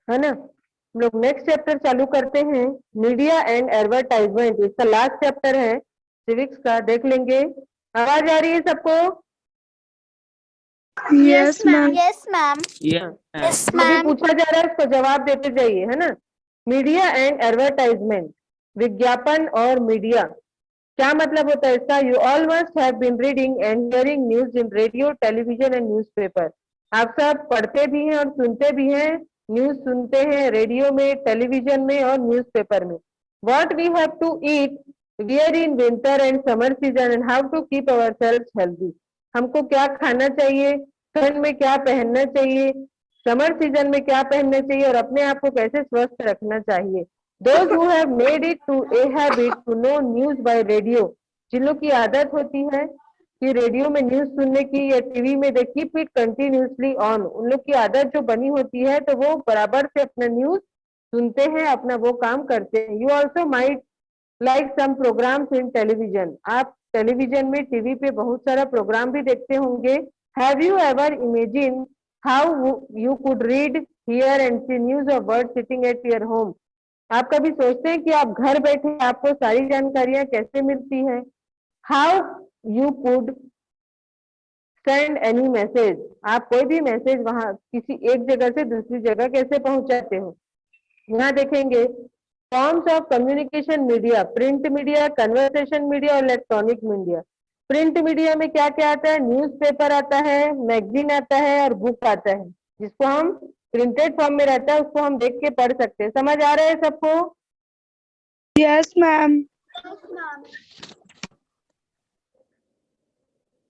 है ना। हम लोग नेक्स्ट चैप्टर चालू करते हैं, मीडिया एंड एडवर्टाइजमेंट। इसका लास्ट चैप्टर है सिविक्स का, देख लेंगे। आवाज आ रही है सबको? Yes ma'am. Yes ma'am. Yes जो भी पूछा जा रहा है उसको जवाब देते जाइए, है ना। मीडिया एंड एडवर्टाइजमेंट, विज्ञापन और मीडिया, क्या मतलब होता है इसका? You all must have been reading and hearing news in radio, television and newspaper. आप सब पढ़ते भी हैं और सुनते भी हैं, न्यूज सुनते हैं रेडियो में, टेलीविजन में और न्यूज़पेपर में। What we have to eat, where in winter and summer season, and how to keep ourselves healthy. हमको क्या खाना चाहिए, ठंड में क्या पहनना चाहिए, समर सीजन में क्या पहनना चाहिए और अपने आप को कैसे स्वस्थ रखना चाहिए। Those who have made it to a habit to know news by radio, जिन लोग की आदत होती है कि रेडियो में न्यूज सुनने की या टीवी में, they keep it continuously on, उन लोग की आदत जो बनी होती है तो वो बराबर से अपना न्यूज सुनते हैं, अपना वो काम करते हैं। You also might like some programs in television, आप टेलीविजन में, टीवी पे बहुत सारा प्रोग्राम भी देखते होंगे। Have you ever imagine how you could read, hear and see news of word sitting at your home. आप कभी सोचते हैं कि आप घर बैठे आपको सारी जानकारियां कैसे मिलती है? How you could send any message, आप कोई भी मैसेज वहां किसी एक जगह से दूसरी जगह कैसे पहुंचाते हो। यहाँ देखेंगे forms of communication media, print media, conversation media और इलेक्ट्रॉनिक मीडिया। प्रिंट मीडिया में क्या क्या आता है? न्यूज़पेपर आता है, मैगजीन आता है और बुक आता है, जिसको हम प्रिंटेड फॉर्म में रहता है उसको हम देख के पढ़ सकते हैं। समझ आ रहा है सबको? Yes ma'am.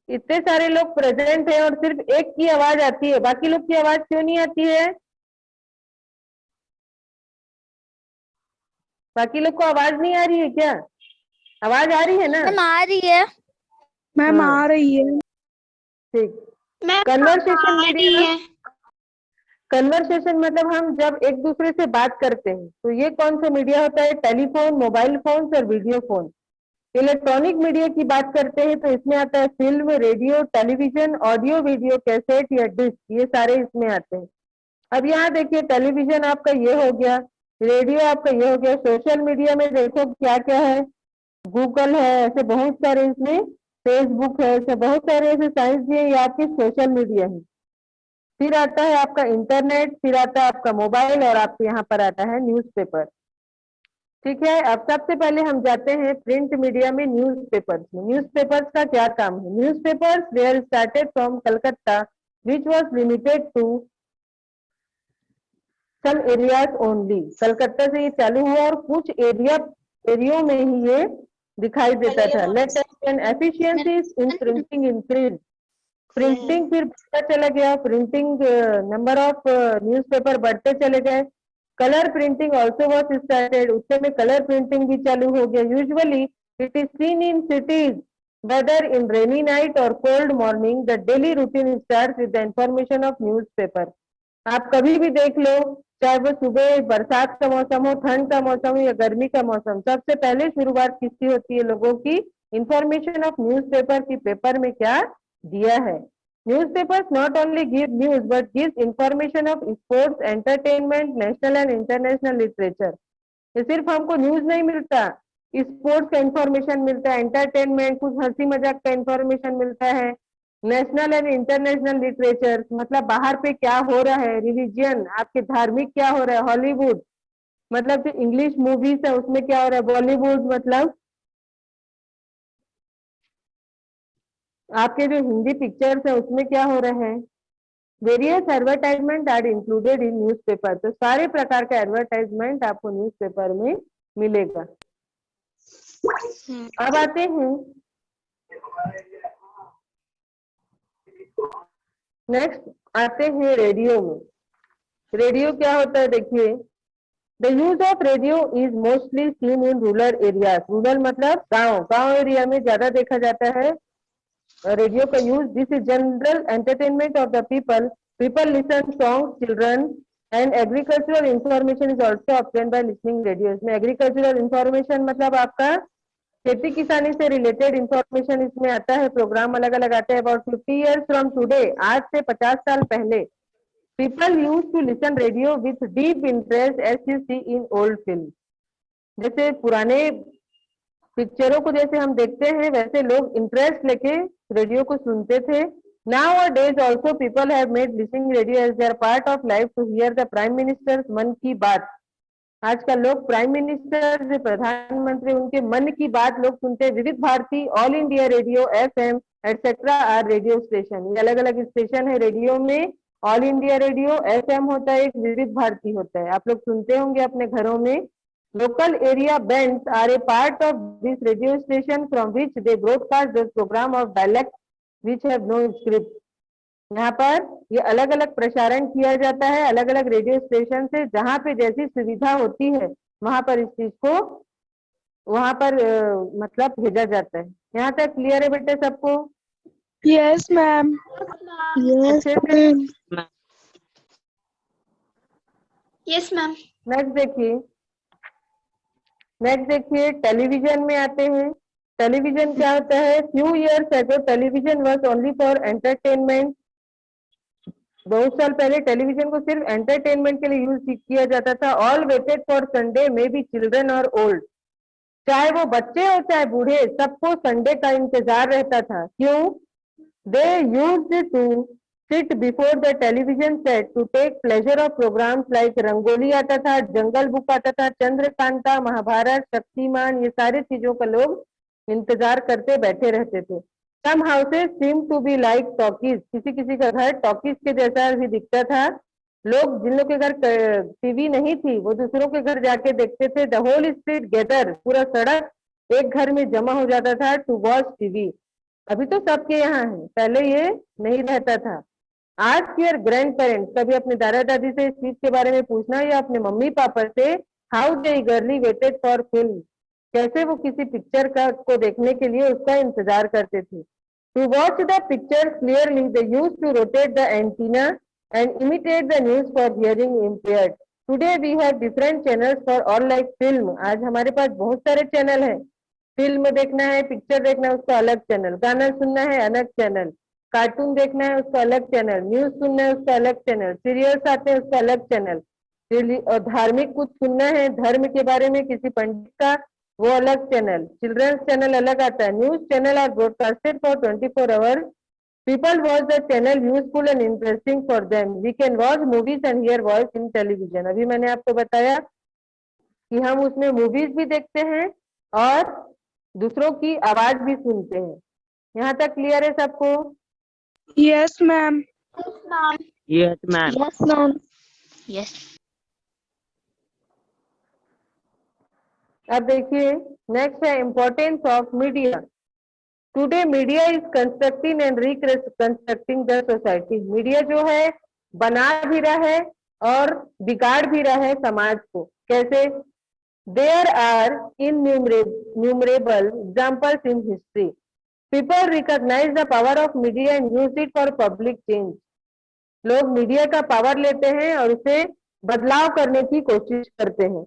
इतने सारे लोग प्रेजेंट हैं और सिर्फ एक की आवाज आती है, बाकी लोग की आवाज क्यों नहीं आती है? बाकी लोग को आवाज नहीं आ रही है क्या? आवाज आ रही है ना? मैम आ रही है। मैम हाँ। आ रही है। ठीक। मैम कन्वर्सेशन आ रही मीडिया, है। कन्वर्सेशन मतलब हम जब एक दूसरे से बात करते हैं, तो ये कौन सा मीडिया होता है? टेलीफोन, मोबाइल फोन और वीडियो फोन। इलेक्ट्रॉनिक मीडिया की बात करते हैं तो इसमें आता है film, radio, television, audio video, cassette या डिस्क, ये सारे इसमें आते हैं। अब यहाँ देखिए, टेलीविजन आपका ये हो गया, रेडियो आपका ये हो गया। सोशल मीडिया में देखो क्या क्या है, गूगल है, ऐसे बहुत सारे इसमें, फेसबुक है, ऐसे बहुत सारे ऐसे साइंस दिए, ये आपकी सोशल मीडिया है। फिर आता है आपका इंटरनेट, फिर आता है आपका मोबाइल और आपके यहाँ पर आता है न्यूज़पेपर। ठीक है। अब सबसे पहले हम जाते हैं प्रिंट मीडिया में, न्यूज़पेपर्स में। न्यूज़पेपर्स का क्या काम है? Newspapers were started from Calcutta which was limited to some areas only. Calcutta से ये चालू हुआ और कुछ एरियो में ही ये दिखाई देता था। Latest and efficiencies in printing increase, printing फिर बढ़ता चला गया, प्रिंटिंग नंबर ऑफ न्यूज़पेपर बढ़ते चले गए। Colour printing also was started, उससे में कलर प्रिंटिंग भी चालू हो गया। Usually it is seen in cities whether in rainy night और cold morning, the daily routine start with the information of newspaper. आप कभी भी देख लो, चाहे वो सुबह बरसात का मौसम हो, ठंड का मौसम हो या गर्मी का मौसम, सबसे पहले शुरुआत किसकी होती है? लोगों की इंफॉर्मेशन ऑफ न्यूज़पेपर की, पेपर में क्या दिया है। Newspapers not only give news but gives information of sports, entertainment, national and international literature. ये सिर्फ हमको न्यूज नहीं मिलता, स्पोर्ट्स का इंफॉर्मेशन मिलता है, एंटरटेनमेंट, कुछ हंसी मजाक का इंफॉर्मेशन मिलता है, नेशनल एंड इंटरनेशनल लिटरेचर मतलब बाहर पे क्या हो रहा है, रिलीजियन आपके धार्मिक क्या हो रहा है, हॉलीवुड मतलब जो इंग्लिश मूवीज है उसमें क्या हो रहा है, बॉलीवुड मतलब आपके जो हिंदी पिक्चर्स है उसमें क्या हो रहा है। Various advertisement are included in newspaper, तो सारे प्रकार का एडवर्टाइजमेंट आपको न्यूज़पेपर में मिलेगा। अब आते हैं नेक्स्ट, आते हैं रेडियो में। रेडियो क्या होता है? देखिए, the use of radio is mostly seen in rural areas. Rural मतलब गांव, गांव एरिया में ज्यादा देखा जाता है रेडियो का use. This is general entertainment of the people, people listen song, children and agricultural information is also obtain by listening radio. इसमें एग्रीकल्चरल इंफॉर्मेशन मतलब आपका खेती किसानी से रिलेटेड इंफॉर्मेशन इसमें आता है, प्रोग्राम अलग अलग आते हैं। अबाउट 50 years फ्रॉम टुडे, आज से 50 साल पहले People used to listen radio with deep interest as you see in old film. जैसे पुराने पिक्चरों को जैसे हम देखते हैं वैसे लोग इंटरेस्ट लेके रेडियो को सुनते थे. Nowadays also people have made listening radio as their part of life to hear the prime minister's मन की बात. आजकल लोग प्राइम मिनिस्टर जो प्रधानमंत्री उनके मन की बात लोग सुनते हैं. Vividh Bharati, all India radio, FM etcetera are radio station. ये अलग अलग स्टेशन है रेडियो में. ऑल इंडिया रेडियो, एफएम होता है, एक विविध भारती होता है. आप लोग सुनते होंगे अपने घरों में. Local area bands are a part of this radio station from which they broadcast the program of dialect which have no script. यहाँ पर ये अलग अलग प्रसारण किया जाता है अलग अलग रेडियो स्टेशन से. जहाँ पे जैसी सुविधा होती है वहां पर इस चीज को वहां पर मतलब भेजा जाता है. यहाँ तक क्लियर है बेटे सबको? Yes, ma'am. Yes, अच्छे से. ma'am. Yes, ma'am. नेक्स्ट देखिए टेलीविजन में आते हैं. टेलीविजन क्या होता है? Few years ago television was only for entertainment. बहुत साल पहले टेलीविजन को सिर्फ एंटरटेनमेंट के लिए यूज किया जाता था. All waited for Sunday, may be children और ओल्ड. चाहे वो बच्चे हो चाहे बूढ़े, सबको संडे का इंतजार रहता था. क्यों? They used to sit before the television set to take pleasure of programs like Rangoli आता था, जंगल बुक आता था, चंद्रकांता, महाभारत, शक्तिमान. ये सारी चीजों का लोग इंतजार करते बैठे रहते थे. Some houses seem to be like talkies. किसी किसी का घर टॉकीज के जैसा भी दिखता था. लोग जिन लोग के घर टीवी नहीं थी वो दूसरों के घर जाके देखते थे. द होल स्ट्रीट गैदर, पूरा सड़क एक घर में जमा हो जाता था टू वॉच टीवी. अभी तो सबके यहाँ है, पहले ये नहीं रहता था. आज योर ग्रैंड पेरेंट्स, कभी अपने दादा दादी से इस चीज के बारे में पूछना या अपने मम्मी पापा से, how they ईगरली waited for film. कैसे वो किसी पिक्चर का को देखने के लिए उसका इंतजार करते थे. To watch the pictures clearly, they used to rotate the antenna and imitate the news for hearing impaired. Today we have different channels for all like film. आज हमारे पास बहुत सारे चैनल हैं. फिल्म देखना है, पिक्चर देखना है, उसका अलग चैनल. गाना सुनना है, अलग चैनल. कार्टून देखना है, उसका अलग चैनल. न्यूज सुनना है, उसका अलग चैनल. सीरियल्स आते हैं, उसका अलग चैनल. और धार्मिक कुछ सुनना है, धर्म के बारे में किसी पंडित का, वो अलग चैनल. चिल्ड्रंस चैनल अलग आता है. News channel are broadcasted for 24 hours. People watch the channel useful and interesting for them. We can watch movies and hear voice in television. अभी मैंने आपको बताया कि हम उसमें मूवीज भी देखते हैं और दूसरों की आवाज भी सुनते हैं. यहाँ तक क्लियर है सबको? Yes, ma'am. Yes, ma'am. Yes, ma'am. Yes, ma'am. Yes. अब देखिए नेक्स्ट है importance of media. Today media is constructing and reconstructing the society. Media जो है बना भी रहा है और बिगाड़ भी रहा है समाज को. कैसे? There are innumerable examples in history. People recognise the power of media and use it for public change. लोग मीडिया का पावर लेते हैं और उसे बदलाव करने की कोशिश करते हैं.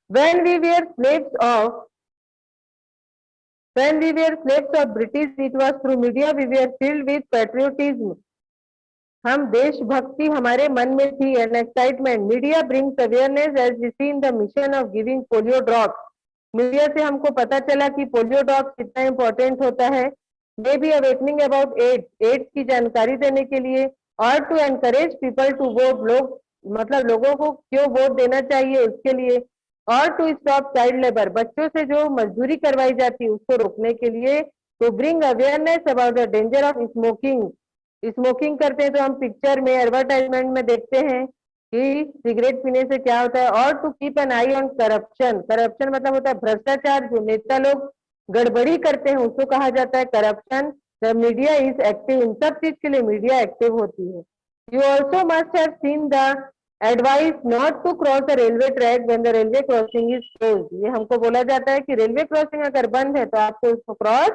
When we were slaves of British, it was through media we were filled with patriotism. हम देशभक्ति हमारे मन में थी and excitement. Media brings awareness as we see in the mission of giving polio drops. Media से हमको पता चला कि पोलियो ड्रॉप कितना इम्पोर्टेंट होता है. They be awakening about AIDS की जानकारी देने के लिए और to encourage people to vote. लोग मतलब लोगों को क्यों वोट देना चाहिए उसके लिए. और टू स्टॉप चाइल्ड लेबर, बच्चों से जो मजदूरी करवाई जाती है उसको रोकने के लिए. To bring awareness about the danger of smoking. Smoking करते हैं तो हम पिक्चर में एडवर्टाइजमेंट में देखते हैं कि सिगरेट पीने से क्या होता है. और to keep an eye on corruption. Corruption मतलब होता है भ्रष्टाचार. जो नेता लोग गड़बड़ी करते हैं उसको कहा जाता है corruption. The media is active. इन सब चीज के लिए मीडिया एक्टिव होती है. You also must have seen the advice not to cross the railway track when the railway crossing is closed. ये हमको बोला जाता है कि रेलवे क्रॉसिंग अगर बंद है तो आपको उसको क्रॉस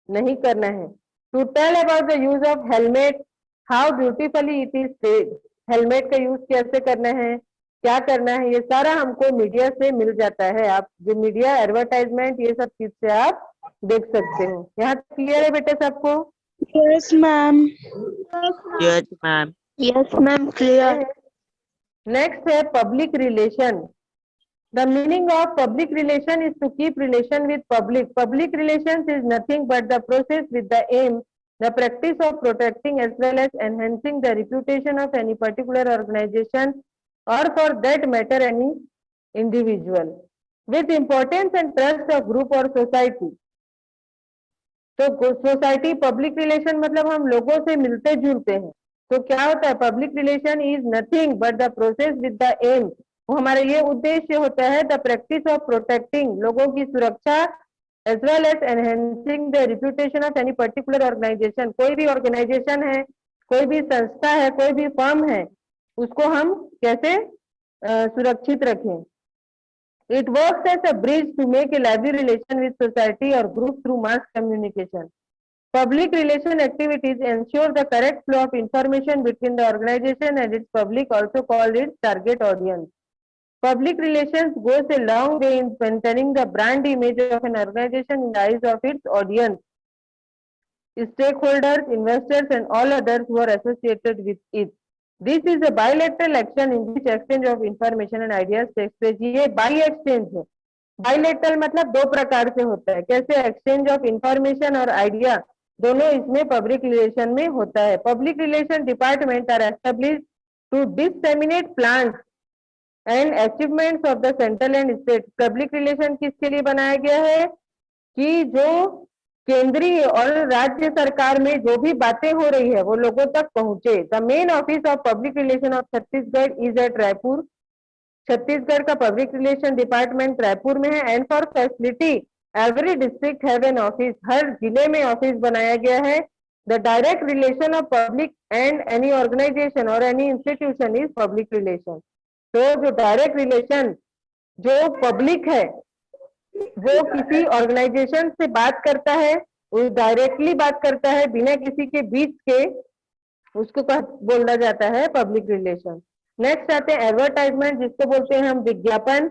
नहीं करना है. To tell about the use of helmet, how beautifully it is said. Helmet का यूज कैसे करना है, क्या करना है, ये सारा हमको मीडिया से मिल जाता है. आप जो मीडिया एडवर्टाइजमेंट ये सब चीज से आप देख सकते हो. यहाँ क्लियर है बेटे सबको? Yes, ma'am. Yes, ma'am. Yes, ma'am. Clear. Next है public relation. The meaning of public relation is to keep relation with public. Public relations is nothing but the process with the aim, the practice of protecting as well as enhancing the reputation of any particular organization or for that matter any individual with importance and trust of group or society. तो society public relation मतलब हम लोगों से मिलते जुलते हैं. तो क्या होता है, public relation is nothing but the process with the aim. वो हमारा ये उद्देश्य होता है द प्रैक्टिस ऑफ प्रोटेक्टिंग, लोगों की सुरक्षा, as well as enhancing the reputation of any particular organisation. कोई भी ऑर्गेनाइजेशन है, कोई भी संस्था है, कोई भी फर्म है, उसको हम कैसे सुरक्षित रखें. It works as a bridge to make a lively relation with society or group through mass communication. Public relation activities ensure the correct flow of information between the organization and its public, also called its target audience. Public relations goes a long way in maintaining the brand image of an organization in the eyes of its audience, stakeholders, investors, and all others who are associated with it. This is a bilateral action in which exchange of information and ideas takes place. ये by exchange है. Bilateral मतलब दो प्रकार से होता है. कैसे? Exchange of information और आइडिया दोनों इसमें पब्लिक रिलेशन में होता है. Public relation department are establish to disseminate plans and achievements of the central and state. Public relation किसके लिए बनाया गया है कि जो केंद्रीय और राज्य सरकार में जो भी बातें हो रही है वो लोगों तक पहुंचे. The main office of public relation of Chhattisgarh is at Raipur. Chhattisgarh का पब्लिक रिलेशन डिपार्टमेंट रायपुर में है. And for facility every district have an office. हर जिले में ऑफिस बनाया गया है. The direct relation of public and any organisation और any institution is public relation. तो जो डायरेक्ट रिलेशन जो पब्लिक है वो किसी ऑर्गेनाइजेशन से बात करता है, वो डायरेक्टली बात करता है बिना किसी के बीच के, उसको बोला जाता है पब्लिक रिलेशन. नेक्स्ट आते हैं एडवर्टाइजमेंट, जिसको बोलते हैं हम विज्ञापन.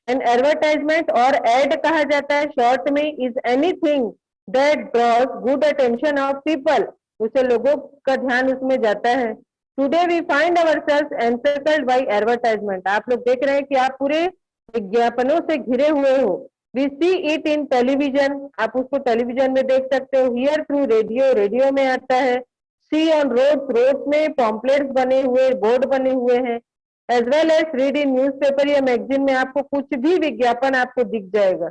एंड एडवर्टाइजमेंट और एड कहा जाता है शॉर्ट में is anything that draws good attention of people. उसे लोगों का ध्यान उसमें जाता है. Today we find ourselves encircled by advertisement. आप लोग देख रहे हैं कि आप पूरे विज्ञापनों से घिरे हुए हो. We see it in television, आप उसको टेलीविजन में देख सकते हो. हियर थ्रू रेडियो, रेडियो में आता है. सी ऑन रोड्स, रोड्स में पॉम्पलेट्स बने हुए, बोर्ड बने हुए हैं. As well as read in newspaper या मैगजीन में आपको कुछ भी विज्ञापन आपको दिख जाएगा.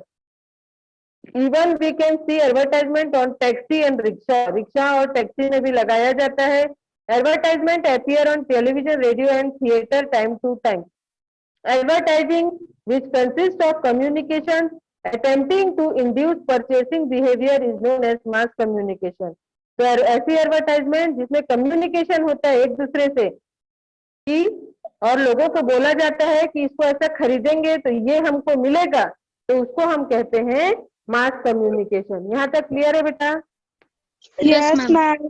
Even we can see advertisement on taxi and rickshaw. Rickshaw और टैक्सी में भी लगाया जाता है. Advertisement appear on television, radio and theatre time to time. Advertising, which consists of communication attempting to induce purchasing behavior, is known as mass communication. तो ऐसी advertisement जिसमें communication होता है एक दूसरे से कि और लोगों को बोला जाता है कि इसको ऐसा खरीदेंगे तो ये हमको मिलेगा, तो उसको हम कहते हैं मास कम्युनिकेशन. यहाँ तक क्लियर है बेटा? Yes, ma'am.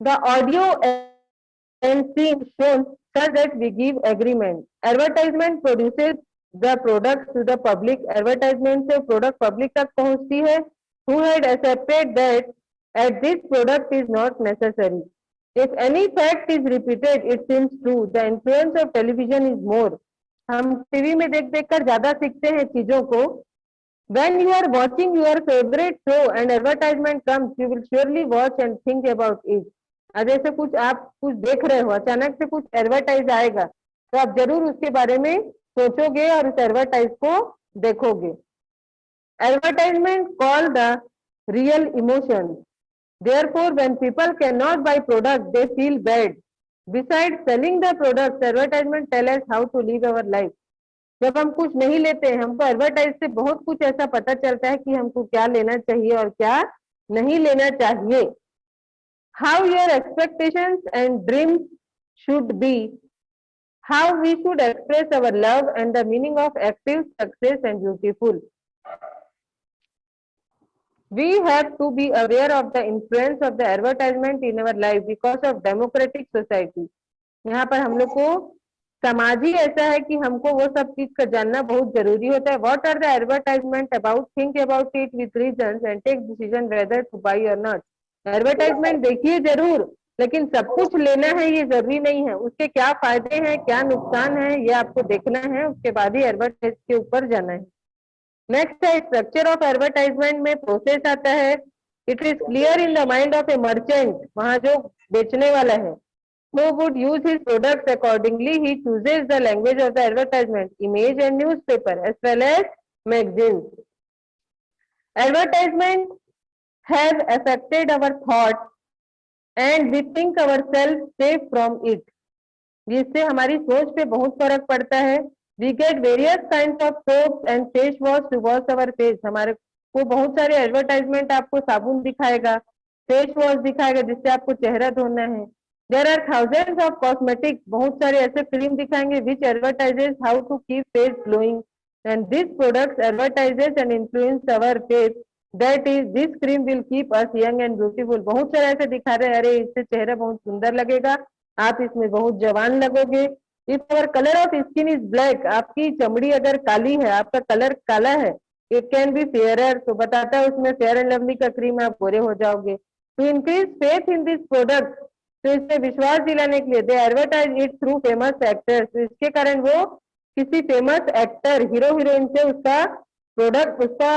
The audio and scene shown such that we give agreement. Advertisement produces the product to the public. Advertisement से product public तक पहुंचती है. Who had accepted that at this product is not necessary. If any fact is repeated, it seems true. The influence of television is more. हम TV में देख देख कर ज्यादा सीखते हैं चीजों को. When you are watching your favorite show and advertisement comes, you will surely watch and think about it. जैसे कुछ आप कुछ देख रहे हो, अचानक से कुछ एडवर्टाइज आएगा तो आप जरूर उसके बारे में सोचोगे और उस एडवर्टाइज को देखोगे. Advertisement call the real emotion. Therefore when people can not buy product they feel bad. Beside selling the product, advertisement tell us how to live our life. जब हम कुछ नहीं लेते हैं, हमको एडवर्टाइज से बहुत कुछ ऐसा पता चलता है कि हमको क्या लेना चाहिए और क्या नहीं लेना चाहिए. How your expectations and dreams should be, how we should express our love, and the meaning of active, success, and beautiful. We have to be aware of the influence of the advertisement in our life because of democratic society. यहाँ पर हम लोग को समाज ही ऐसा है कि हमको वो सब चीज का जानना बहुत जरूरी होता है. What are the advertisement about? Think about it with reasons and take decision whether to buy or not. Advertisement देखिए जरूर, लेकिन सब कुछ लेना है ये जरूरी नहीं है। उसके क्या फायदे हैं, क्या नुकसान है, ये आपको देखना है, उसके बाद ही एडवर्टाइज के ऊपर जाना है। नेक्स्ट है स्ट्रक्चर ऑफ एडवर्टाइजमेंट में प्रोसेस आता है। It is clear in the mind of A merchant, वहां जो बेचने वाला है, who would use his products accordingly. He chooses the language of the advertisement, image and newspaper as well as magazines. Advertisement has affected our thoughts and we think ourselves safe from it. जिससे हमारी सोच पे बहुत फर्क पड़ता है। We get various kinds of soaps and face wash to wash our face. हमारे को बहुत सारे एडवर्टाइजमेंट आपको साबुन दिखाएगा, फेस वॉश दिखाएगा जिससे आपको चेहरा धोना है। There are thousands of cosmetics, बहुत सारे ऐसे क्रीम दिखाएंगे which advertises how to keep face glowing and this products advertises and influence our face, that is this cream will keep us young and beautiful. बहुत सारे ऐसे दिखा रहे हैं, अरे इससे चेहरा बहुत सुंदर लगेगा, आप इसमें बहुत जवान लगोगे। If our colour of skin is black, आपकी चमड़ी अगर काली है, आपका कलर काला है, इट कैन बी फेयरर, तो बताता है उसमें फेयर एंड लवली का क्रीम आप गोरे हो जाओगे। To increase faith in this product, तो इससे विश्वास दिलाने के लिए they advertise it through famous actors, तो इसके कारण वो किसी फेमस एक्टर, हीरो हीरोइन से उसका प्रोडक्ट, उसका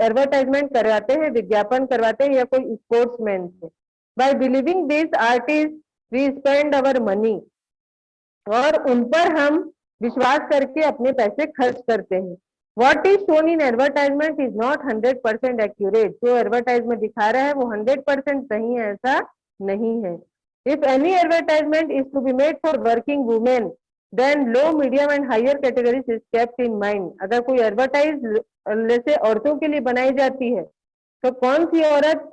एडवर्टाइजमेंट करवाते हैं, विज्ञापन करवाते हैं, या कोई स्पोर्ट्समैन से। By believing this artist we spend our money, और उन पर हम विश्वास करके अपने पैसे खर्च करते हैं। What is shown in advertisement is not 100% accurate. जो एडवर्टाइजमेंट दिखा रहा है वो 100% सही है, ऐसा नहीं है। If any advertisement is to be made for working women, then low, medium and higher categories is kept in mind. अगर कोई एडवर्टाइज जैसे औरतों के लिए बनाई जाती है, तो कौन सी औरत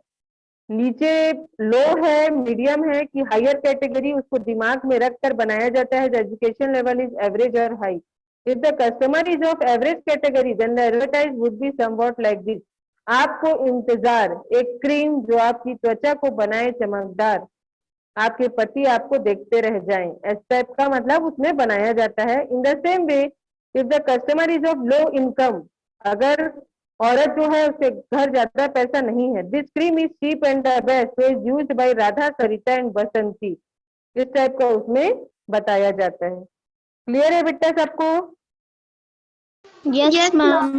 नीचे लो है, मीडियम है कि हायर कैटेगरी, उसको दिमाग में रख कर बनाया जाता है। एजुकेशन लेवल इज एवरेज और high. If the customer is of average category, then the advertise would be somewhat like this. आपको इंतजार, एक क्रीम जो आपकी त्वचा को बनाए चमकदार, आपके पति आपको देखते रह जाएं, इस टाइप का मतलब उसमें बनाया जाता है। In the same way, if the customer is of low income, अगर औरत जो है उसके घर ज्यादा पैसा नहीं है, this cream is cheap and the best, so is used by Radha, Sarita and Basanti, इस टाइप का उसमें बताया जाता है। क्लियर है बेटा सबको? Yes, ma'am.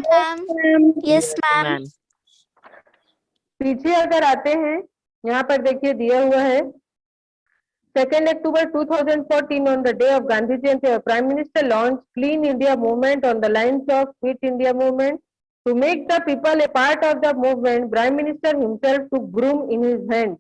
Yes, ma'am. Ma'am. पीछे अगर आते हैं, यहाँ पर देखिए दिया हुआ है 2 October 2014 on the day of Gandhi Jayanti, Prime Minister launched Clean India movement on the lines of Quit India movement. To make the people a part of the movement, Prime Minister himself took broom in his hand.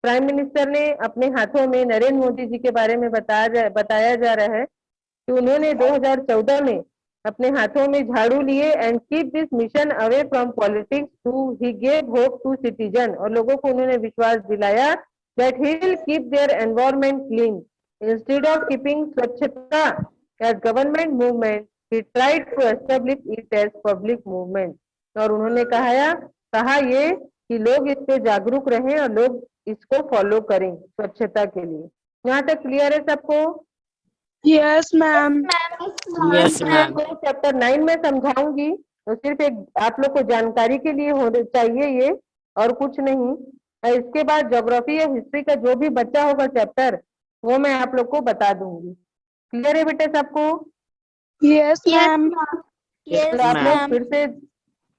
Prime minister ने अपने हाथों में, नरेंद्र मोदी जी के बारे में बताया जा रहा है कि उन्होंने 2014 में अपने हाथों में झाड़ू लिए and keep this mission away from politics to he gave hope to citizen, और लोगों को उन्होंने विश्वास दिलाया that he will keep their environment clean. Instead of keeping स्वच्छता as government movement, he tried to establish it as public movement. और उन्होंने कहा ये कि लोग इस पे जागरूक रहें और लोग इसको फॉलो करें स्वच्छता के लिए। यहाँ तक क्लियर है सबको? Yes, ma'am. Yes ma'am. Chapter 9 में समझाऊंगी, तो सिर्फ एक आप लोग को जानकारी के लिए होना चाहिए ये, और कुछ नहीं। और इसके बाद ज्योग्राफी या हिस्ट्री का जो भी बच्चा होगा चैप्टर, वो मैं आप लोग को बता दूंगी। क्लियर है बेटे सबको? Yes, ma'am. Yes, तो आप लोग ma'am. फिर से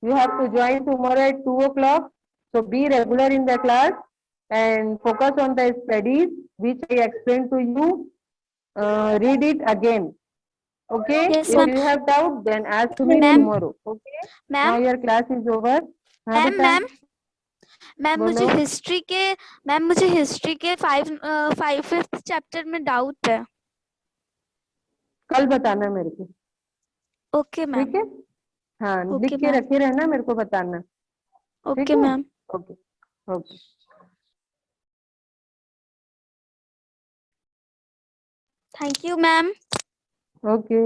you have to join tomorrow at 2 o'clock. So be regular in the class and focus on the studies which I explained to you. Read it again. Okay? Yes, If ma'am. you have doubt, then ask me Ma'am. tomorrow. Okay? Now ma'am your class is over. हाँ ma'am बेटा, ma'am ma'am मुझे बोलो। History के 5th chapter में doubt है। कल बताना मेरे को, ओके मैम। ठीक है? हाँ, Okay, लिख के ma'am. रखे रहना, मेरे को बताना। ठीक ओके है? Ma'am. Okay okay. Thank you ma'am. Okay.